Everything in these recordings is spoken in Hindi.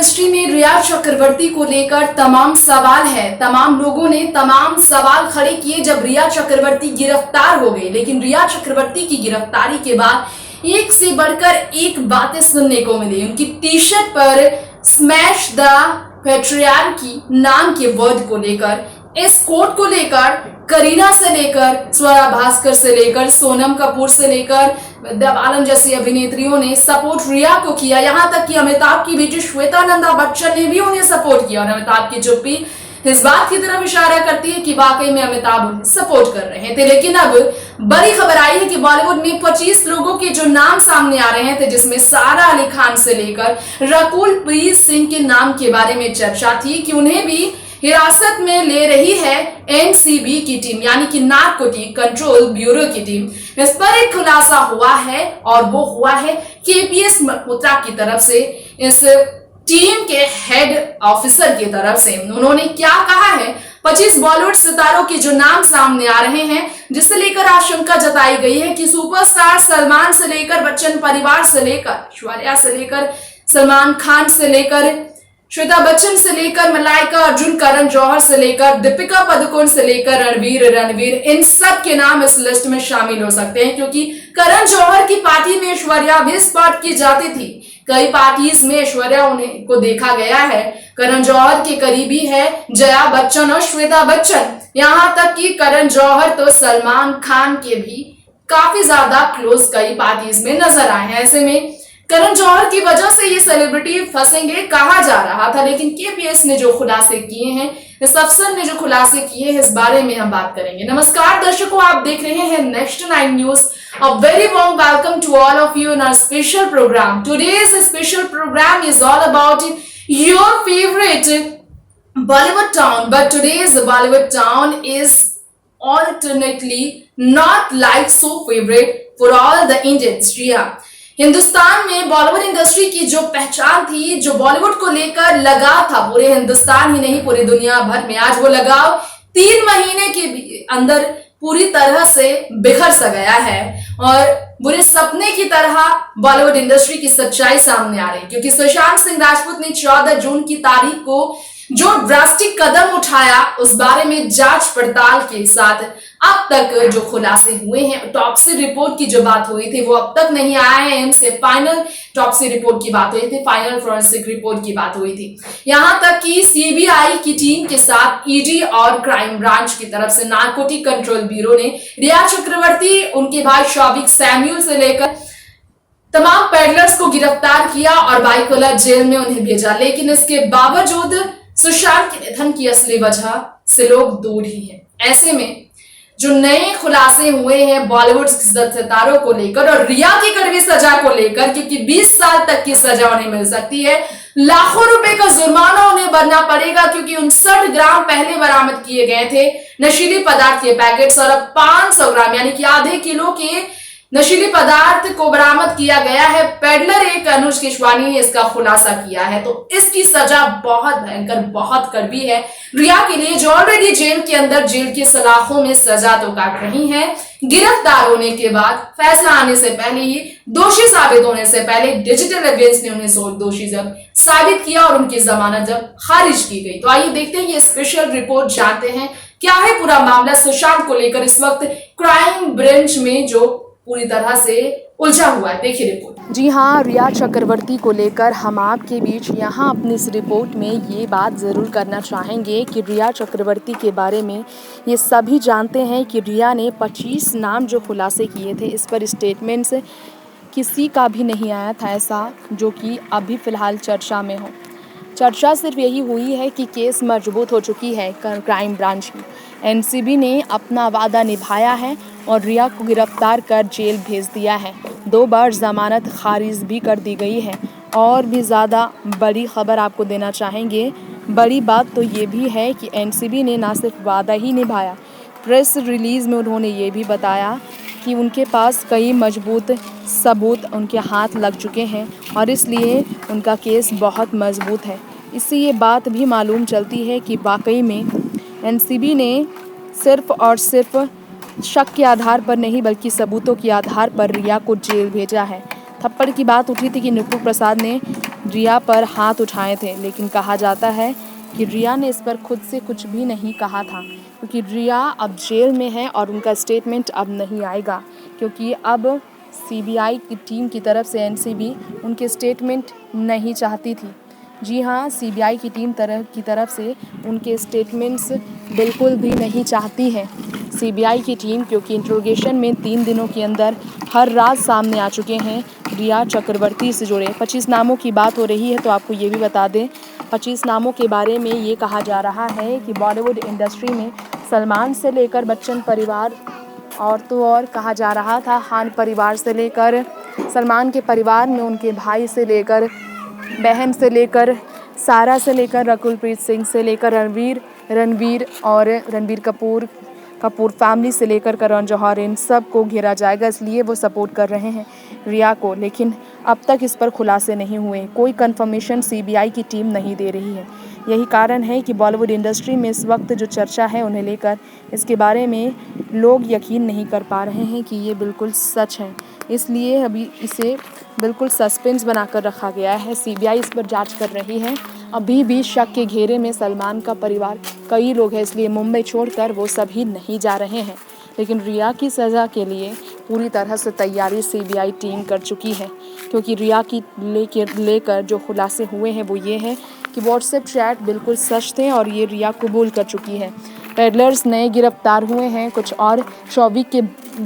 इंडस्ट्री में रिया चक्रवर्ती को लेकर तमाम सवाल है। तमाम लोगों ने तमाम सवाल खड़े किए जब रिया चक्रवर्ती गिरफ्तार हो गई। लेकिन रिया चक्रवर्ती की गिरफ्तारी के बाद एक से बढ़कर एक बातें सुनने को मिली। उनकी टी शर्ट पर स्मैश द पैट्रियार्की नाम के वर्ड को लेकर, इस कोट को लेकर करीना से लेकर स्वरा भास्कर से लेकर सोनम कपूर से लेकर विद्या बालन जैसी अभिनेत्रियों ने सपोर्ट रिया को किया। यहां तक कि अमिताभ की बेटी श्वेता नंदा बच्चन ने भी उन्हें सपोर्ट किया। और अमिताभ की चुप्पी इस बात की तरफ इशारा करती है कि वाकई में अमिताभ उन्हें सपोर्ट कर रहे थे। लेकिन अब बड़ी खबर आई है कि बॉलीवुड में 25 लोगों के जो नाम सामने आ रहे थे, जिसमें सारा अली खान से लेकर रकुल प्रीत सिंह के नाम के बारे में चर्चा थी कि उन्हें भी हिरासत में ले रही है एनसीबी की टीम, यानी कि नारकोटिक कंट्रोल ब्यूरो की टीम। इस पर एक खुलासा हुआ है और वो हुआ है केपीएस मल्होत्रा की तरफ से, इस टीम के हेड ऑफिसर की तरफ से। उन्होंने क्या कहा है? 25 बॉलीवुड सितारों के जो नाम सामने आ रहे हैं, जिससे लेकर आशंका जताई गई है कि सुपरस्टार सलमान से लेकर बच्चन परिवार से लेकर ऐश्वर्या से लेकर सलमान खान से लेकर श्वेता बच्चन से लेकर मलाइका अर्जुन, करण जौहर से लेकर दीपिका पादुकोण से लेकर रणवीर, इन सब के नाम इस लिस्ट में शामिल हो सकते हैं। क्योंकि करण जौहर की पार्टी में ऐश्वर्या भी स्पॉट की जाती थी। कई पार्टीज में ऐश्वर्या उन्हें को देखा गया है। करण जौहर के करीबी है जया बच्चन और श्वेता बच्चन। यहाँ तक कि करण जौहर तो सलमान खान के भी काफी ज्यादा क्लोज कई पार्टीज में नजर आए हैं। ऐसे में करण जौहर की वजह से ये सेलिब्रिटी फंसेंगे कहा जा रहा था। लेकिन केपीएस ने जो खुलासे किए हैं, इस अफसर ने जो खुलासे किए हैं, इस बारे में हम बात करेंगे। नमस्कार दर्शकों, आप देख रहे हैं next 9 news. A very warm welcome to all of you in our special program. Today's special program is all about your favorite Bollywood town. But today's Bollywood town is alternately not like so favorite for all the Indians. जी हाँ, हिंदुस्तान में बॉलीवुड इंडस्ट्री की जो पहचान थी, जो बॉलीवुड को लेकर लगाव था, पूरे हिंदुस्तान ही नहीं पूरी दुनिया भर में, आज वो लगाव 3 महीने के अंदर पूरी तरह से बिखर सा गया है। और बुरे सपने की तरह बॉलीवुड इंडस्ट्री की सच्चाई सामने आ रही, क्योंकि सुशांत सिंह राजपूत ने 14 जून की तारीख को जो ड्रास्टिक कदम उठाया, उस बारे में जांच पड़ताल के साथ अब तक जो खुलासे हुए हैं, टॉप्सी रिपोर्ट की जो बात हुई थी वो अब तक नहीं आया है। एम्स के फाइनल टॉप्सी रिपोर्ट की बात हुई थी, फाइनल फोरेंसिक रिपोर्ट की बात हुई थी। यहां तक कि सीबीआई की टीम के साथ ईडी और क्राइम ब्रांच की तरफ से नारकोटिक कंट्रोल ब्यूरो ने रिया चक्रवर्ती, उनके भाई शौविक सैमुअल से लेकर तमाम पेडलर्स को गिरफ्तार किया और बाइकोला जेल में उन्हें भेजा। लेकिन इसके बावजूद सुशांत के निधन की असली वजह से लोग दूर ही हैं। ऐसे में जो नए खुलासे हुए हैं बॉलीवुड सितारों को लेकर और रिया की कड़वी सजा को लेकर, क्योंकि 20 साल तक की सजा उन्हें मिल सकती है, लाखों रुपए का जुर्माना उन्हें भरना पड़ेगा, क्योंकि 59 ग्राम पहले बरामद किए गए थे नशीली पदार्थ के पैकेट्स और अब 500 ग्राम यानी कि आधे किलो के नशीली पदार्थ को बरामद किया गया है। पेडलर एक अनुज केशवानी ने इसका खुलासा किया है। तो इसकी सजा बहुत भयंकर, बहुत कड़वी है रिया के लिए, जो ऑलरेडी जेल के अंदर जेल की सलाखों में सजा तो काट रही है। गिरफ्तार होने के बाद, फैसला आने से पहले ही, दोषी साबित होने से पहले डिजिटल एविडेंस ने उन्हें दोषी जब साबित किया और उनकी जमानत जब खारिज की गई। तो आइए देखते हैं ये स्पेशल रिपोर्ट, जानते हैं क्या है पूरा मामला सुशांत को लेकर इस वक्त क्राइम ब्रांच में जो पूरी तरह से उलझा हुआ है। देखिए रिपोर्ट। जी हाँ, रिया चक्रवर्ती को लेकर हम आपके बीच यहाँ अपनी इस रिपोर्ट में ये बात ज़रूर करना चाहेंगे कि रिया चक्रवर्ती के बारे में ये सभी जानते हैं कि रिया ने 25 नाम जो खुलासे किए थे, इस पर स्टेटमेंट्स किसी का भी नहीं आया था ऐसा जो कि अभी फ़िलहाल चर्चा में हो। चर्चा सिर्फ यही हुई है कि केस मजबूत हो चुकी है क्राइम ब्रांच की। एनसीबी ने अपना वादा निभाया है और रिया को गिरफ्तार कर जेल भेज दिया है। 2 बार ज़मानत खारिज भी कर दी गई है। और भी ज़्यादा बड़ी खबर आपको देना चाहेंगे, बड़ी बात तो ये भी है कि एनसीबी ने ना सिर्फ वादा ही निभाया, प्रेस रिलीज़ में उन्होंने ये भी बताया कि उनके पास कई मजबूत सबूत उनके हाथ लग चुके हैं और इसलिए उनका केस बहुत मजबूत है। इससे ये बात भी मालूम चलती है कि वाकई में एनसीबी ने सिर्फ और सिर्फ शक के आधार पर नहीं बल्कि सबूतों के आधार पर रिया को जेल भेजा है। थप्पड़ की बात उठी थी कि नुपुर प्रसाद ने रिया पर हाथ उठाए थे, लेकिन कहा जाता है कि रिया ने इस पर खुद से कुछ भी नहीं कहा था, क्योंकि रिया अब जेल में है और उनका स्टेटमेंट अब नहीं आएगा, क्योंकि अब सीबीआई की टीम की तरफ से एनसीबी उनके स्टेटमेंट नहीं चाहती थी। जी हाँ, सीबीआई की टीम की तरफ से उनके स्टेटमेंट्स बिल्कुल भी नहीं चाहती है सीबीआई की टीम, क्योंकि इंट्रोगेशन में 3 दिनों के अंदर हर राज सामने आ चुके हैं रिया चक्रवर्ती से जुड़े 25 नामों की बात हो रही है। तो आपको ये भी बता दें, 25 नामों के बारे में ये कहा जा रहा है कि बॉलीवुड इंडस्ट्री में सलमान से लेकर बच्चन परिवार और तो और कहा जा रहा था खान परिवार से लेकर सलमान के परिवार में उनके भाई से लेकर बहन से लेकर सारा से लेकर रकुलप्रीत सिंह से लेकर रणवीर और रणबीर कपूर फैमिली से लेकर करण जौहर, इन सब को घेरा जाएगा, इसलिए वो सपोर्ट कर रहे हैं रिया को। लेकिन अब तक इस पर खुलासे नहीं हुए, कोई कंफर्मेशन सीबीआई की टीम नहीं दे रही है। यही कारण है कि बॉलीवुड इंडस्ट्री में इस वक्त जो चर्चा है उन्हें लेकर, इसके बारे में लोग यकीन नहीं कर पा रहे हैं कि ये बिल्कुल सच है, इसलिए अभी इसे बिल्कुल सस्पेंस बनाकर रखा गया है। सीबीआई इस पर जांच कर रही है। अभी भी शक के घेरे में सलमान का परिवार कई लोग हैं, इसलिए मुंबई छोड़कर वो सभी नहीं जा रहे हैं। लेकिन रिया की सज़ा के लिए पूरी तरह से तैयारी सीबीआई टीम कर चुकी है, क्योंकि रिया की लेकर जो खुलासे हुए हैं वो ये हैं कि व्हाट्सएप चैट बिल्कुल सच थे और ये रिया कबूल कर चुकी है। पेडलर्स नए गिरफ्तार हुए हैं कुछ, और शौविक के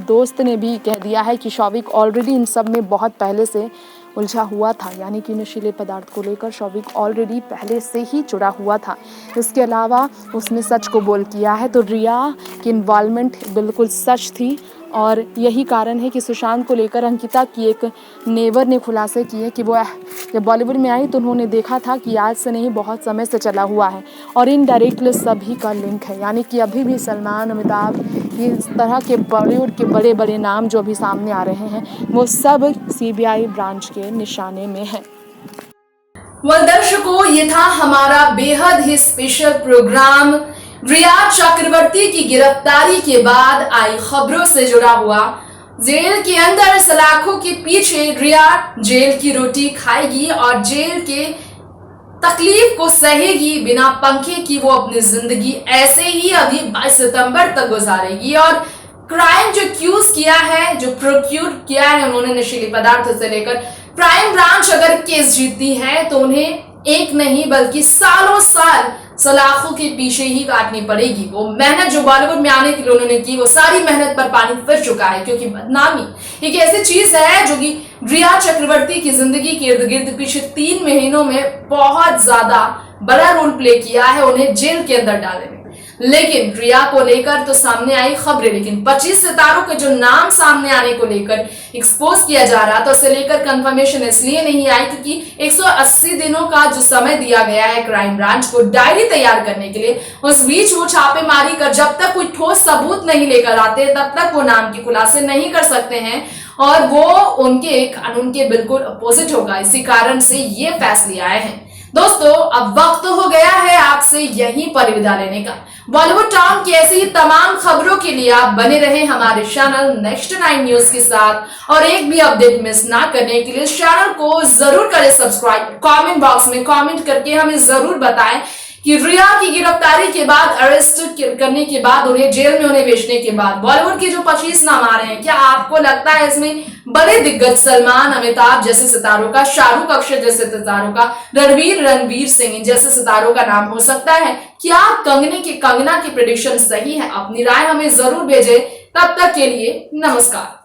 दोस्त ने भी कह दिया है कि शौविक ऑलरेडी इन सब में बहुत पहले से उलझा हुआ था, यानी कि नशीले पदार्थ को लेकर शौविक ऑलरेडी पहले से ही जुड़ा हुआ था। इसके अलावा उसने सच को बोल किया है, तो रिया की इन्वॉल्वमेंट बिल्कुल सच थी। और यही कारण है कि सुशांत को लेकर अंकिता की एक नेबर ने खुलासे किए कि वो जब बॉलीवुड में आई तो उन्होंने देखा था कि आज से नहीं बहुत समय से चला हुआ है, और इनडायरेक्टली सभी का लिंक है, यानी कि अभी भी सलमान, अमिताभ, ये इस तरह के बॉलीवुड के बड़े बड़े नाम जो अभी सामने आ रहे हैं वो सब सीबीआई ब्रांच के निशाने में हैं। दर्शकों, ये था हमारा बेहद ही स्पेशल प्रोग्राम रिया चक्रवर्ती की गिरफ्तारी के बाद आई खबरों से जुड़ा हुआ। जेल के अंदर सलाखों के पीछे रिया जेल की रोटी खाएगी और जेल के तकलीफ को सहेगी, बिना पंखे की वो अपनी जिंदगी ऐसे ही अभी 22 सितंबर तक गुजारेगी। और क्राइम जो एक्यूज किया है, जो प्रोक्यूर किया है उन्होंने नशीले पदार्थों से लेकर, क्राइम ब्रांच अगर केस जीतती है तो उन्हें एक नहीं बल्कि सालों साल सलाखों के पीछे ही काटनी पड़ेगी। वो मेहनत जो बॉलीवुड में आने के लिए उन्होंने की, वो सारी मेहनत पर पानी फिर चुका है, क्योंकि बदनामी एक ऐसी चीज है जो कि रिया चक्रवर्ती की जिंदगी के इर्द गिर्द पिछले 3 महीनों में बहुत ज्यादा बड़ा रोल प्ले किया है, उन्हें जेल के अंदर डालने में। लेकिन रिया को लेकर तो सामने आई खबरें, लेकिन 25 सितारों के जो नाम सामने आने को लेकर एक्सपोज किया जा रहा था, उसे लेकर कंफर्मेशन इसलिए नहीं आई क्योंकि 180 दिनों का जो समय दिया गया है क्राइम ब्रांच को डायरी तैयार करने के लिए, उस बीच वो छापेमारी कर जब तक कोई ठोस सबूत नहीं लेकर आते तब तक वो नाम के खुलासे नहीं कर सकते हैं, और वो उनके कानून के बिल्कुल अपोजिट होगा। इसी कारण से ये फैसले आए हैं। दोस्तों, अब वक्त हो गया है आपसे यहीं पर विदा लेने का। बॉलीवुड टाउन की ऐसी ही तमाम खबरों के लिए आप बने रहे हमारे चैनल नेक्स्ट 9 न्यूज के साथ, और एक भी अपडेट मिस ना करने के लिए इस चैनल को जरूर करें सब्सक्राइब। कमेंट बॉक्स में कमेंट करके हमें जरूर बताएं कि रिया की गिरफ्तारी के बाद, अरेस्ट करने के बाद, उन्हें जेल में उन्हें भेजने के बाद बॉलीवुड के जो 25 नाम आ रहे हैं, क्या आपको लगता है इसमें बड़े दिग्गज सलमान, अमिताभ जैसे सितारों का, शाहरुख, अक्षय जैसे सितारों का, रणवीर सिंह जैसे सितारों का नाम हो सकता है? क्या कंगना की प्रेडिक्शन सही है? अपनी राय हमें जरूर भेजें। तब तक के लिए नमस्कार।